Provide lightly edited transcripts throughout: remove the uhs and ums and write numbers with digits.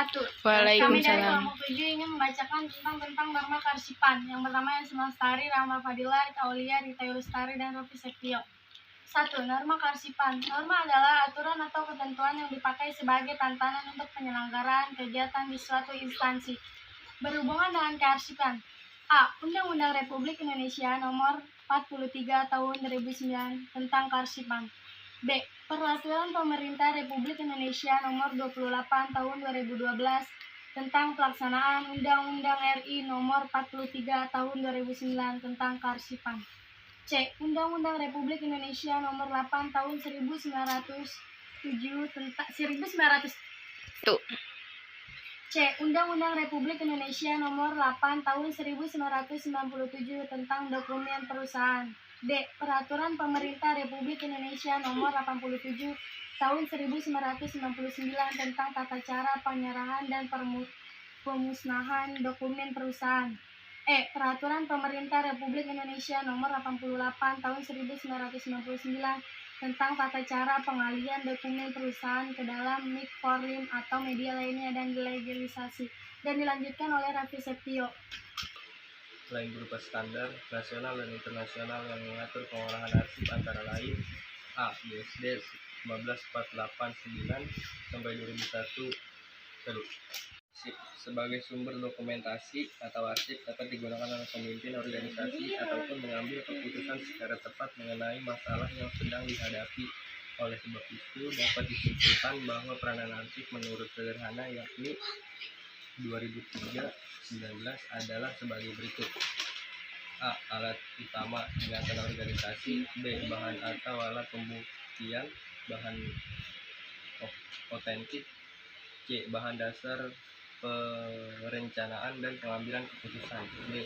1. Kami dari Waalaikumsalam. kelompok 7 ingin membacakan tentang norma kearsipan. Yang pertama Yasmin Lestari, Rahma Fadila, Rita Aulia, Rita Lestari, dan Rofi Sektio. 1. Norma kearsipan. Norma adalah aturan atau ketentuan yang dipakai sebagai tantangan untuk penyelenggaraan kegiatan di suatu instansi berhubungan dengan kearsipan. A. Undang-Undang Republik Indonesia Nomor 43 Tahun 2009 tentang kearsipan. B. Peraturan Pemerintah Republik Indonesia Nomor 28 Tahun 2012 tentang pelaksanaan Undang-Undang RI Nomor 43 Tahun 2009 tentang kearsipan. C. Undang-Undang Republik Indonesia Nomor 8 Tahun 1907 tentang C. Undang-Undang Republik Indonesia Nomor 8 Tahun 1997 tentang dokumen perusahaan. D. Peraturan Pemerintah Republik Indonesia Nomor 87 Tahun 1999 tentang tata cara penyerahan dan pemusnahan dokumen perusahaan. E. Peraturan Pemerintah Republik Indonesia Nomor 88 Tahun 1999 tentang tata cara pengalihan dokumen perusahaan ke dalam mic form atau media lainnya dan dilegalisasi. Dan dilanjutkan oleh Rofi Sektio. Selain berupa standar nasional dan internasional yang mengatur pengolahan arsip antara lain A. BSD 15489 sampai 2001 sebagai sumber dokumentasi atau arsip dapat digunakan oleh pemimpin organisasi ataupun mengambil keputusan secara tepat mengenai masalah yang sedang dihadapi. Oleh sebab itu dapat disimpulkan bahwa peranan arsip menurut sederhana yakni 2003-19 adalah sebagai berikut. A. Alat utama ingatan organisasi. B. Bahan atau alat pembuktian bahan otentik. C. Bahan dasar perencanaan dan pengambilan keputusan. D.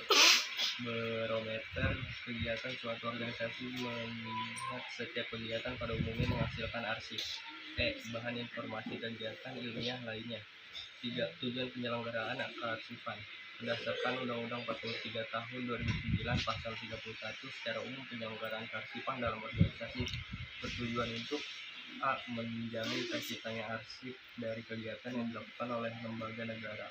Barometer kegiatan suatu organisasi melihat setiap kegiatan pada umumnya menghasilkan arsip. E. Bahan informasi kegiatan ilmiah lainnya. 3. Tujuan penyelenggaraan kearsipan. Berdasarkan Undang-Undang 43 Tahun 2009 Pasal 31 secara umum penyelenggaraan kearsipan dalam organisasi bertujuan untuk A. Menjamin terciptanya arsip dari kegiatan yang dilakukan oleh lembaga negara,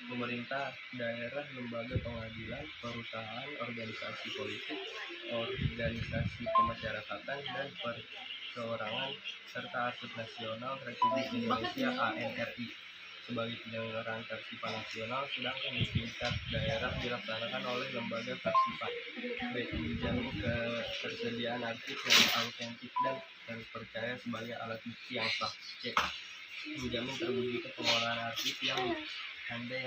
pemerintah daerah, lembaga pengadilan, perusahaan, organisasi politik, organisasi kemasyarakatan, dan perseorangan, serta arsip nasional Republik Indonesia (ANRI) sebagai penyelenggaraan kearsipan nasional, sedangkan di tingkat daerah dilaksanakan oleh lembaga kearsipan. B. Menjamin ketersediaan arsip yang autentik dan terpercaya sebagai alat bukti yang sah. C. Menjamin terwujudnya pengolahan arsip yang handai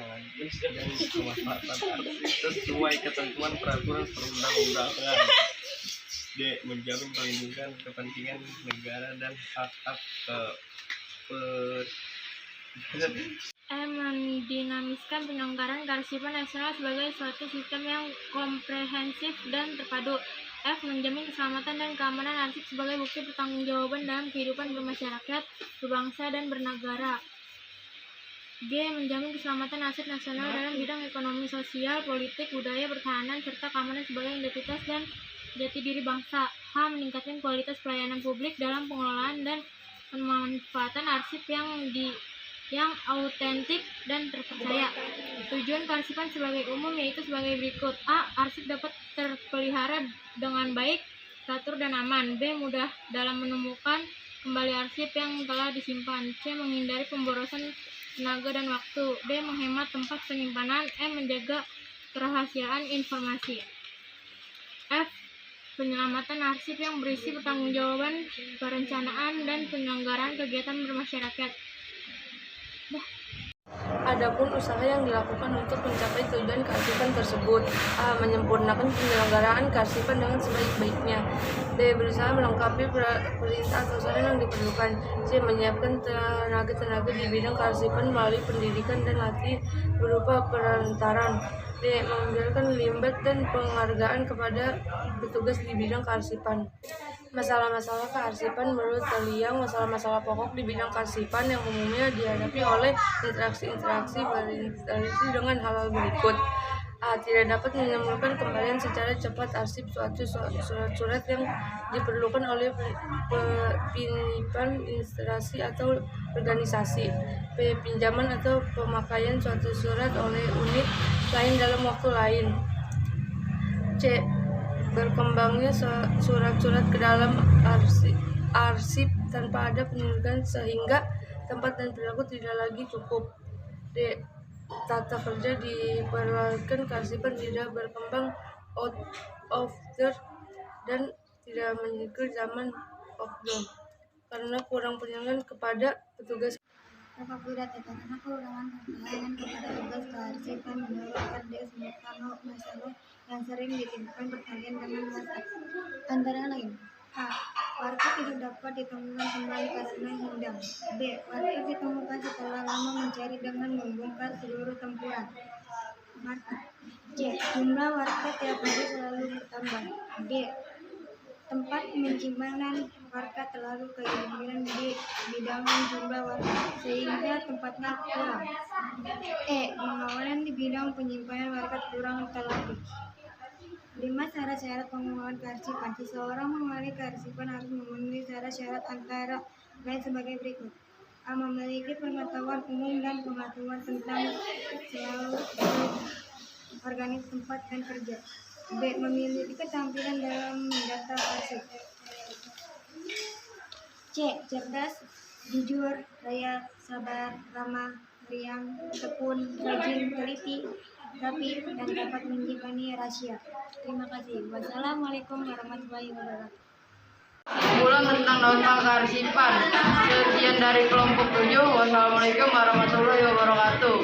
dan pemanfaatan arsip sesuai ketentuan peraturan perundang-undangan. D. Menjamin perlindungan kepentingan negara dan hak-hak mendinamiskan penyelenggaraan kearsipan nasional sebagai suatu sistem yang komprehensif dan terpadu. F. Menjamin keselamatan dan keamanan arsip sebagai bukti pertanggungjawaban dalam kehidupan bermasyarakat, berbangsa, dan bernegara. G. Menjamin keselamatan aset nasional dalam bidang ekonomi, sosial, politik, budaya, pertahanan, serta keamanan sebagai identitas dan jati diri bangsa. H. Meningkatkan kualitas pelayanan publik dalam pengelolaan dan pemanfaatan arsip yang autentik dan terpercaya. Tujuan kearsipan sebagai umum yaitu sebagai berikut. A. Arsip dapat terpelihara dengan baik, teratur, dan aman. B. Mudah dalam menemukan kembali arsip yang telah disimpan. C. Menghindari pemborosan tenaga dan waktu. D. Menghemat tempat penyimpanan. E. Menjaga kerahasiaan informasi. F. Penyelamatan arsip yang berisi pertanggungjawaban, perencanaan, dan penyelenggaraan kegiatan bermasyarakat. Adapun usaha yang dilakukan untuk mencapai tujuan kearsipan tersebut. A. Menyempurnakan penyelenggaraan kearsipan dengan sebaik-baiknya. B. Berusaha melengkapi perintah atau saran yang diperlukan. C. Menyiapkan tenaga-tenaga di bidang kearsipan melalui pendidikan dan latih berupa perantaran. D. Memberikan limbah dan penghargaan kepada petugas di bidang kearsipan. Masalah-masalah kearsipan menurut Liang, masalah-masalah pokok di bidang kearsipan yang umumnya dihadapi oleh interaksi berintegrasi dengan hal-hal berikut. Tidak dapat menemukan kembalian secara cepat arsip suatu surat-surat yang diperlukan oleh penyimpanan instansi atau organisasi. B. Pinjaman atau pemakaian suatu surat oleh unit lain dalam waktu lain. C. Berkembangnya surat-surat ke dalam arsip tanpa ada penyelidikan sehingga tempat dan perilaku tidak lagi cukup. D. Tata kerja diperlihatkan kearsipan tidak berkembang out of the dan tidak menyingkir zaman of the karena kurang penilaian kepada petugas. Apabila terkena kekurangan pertahanan kepada tugas kearsipan menurut Kardes Mekano masalah yang sering ditimbulkan pertanian dengan WhatsApp antara lain: A. Warga tidak dapat ditemukan kembali karena hilang. B. Warga ditemukan setelah lama mencari dengan membongkar seluruh tempuran warga. C. Jumlah warga tiap hari selalu bertambah. D. Tempat penyimpanan warga terlalu kehilangan di bidang jumlah warga sehingga tempatnya kurang. E. Pengawalan di bidang penyimpanan warga kurang terlatih. 5. Syarat-syarat pengelolaan kearsipan. Seseorang mengelola kearsipan harus memenuhi syarat-syarat antara lain sebagai berikut: A. Memiliki pengetahuan umum dan pengetahuan tentang seluk-beluk organik tempat dan kerja. B. Memiliki keterampilan dalam mendata arsip. C. Cerdas, jujur, kaya, sabar, ramah, riang, tekun, rajin, teliti, rapi, dan dapat menyimpan rahasia. Terima kasih. Wassalamualaikum warahmatullahi wabarakatuh. Kumpulan tentang dampak kearsipan. Sekian dari kelompok 7. Wassalamualaikum warahmatullahi wabarakatuh.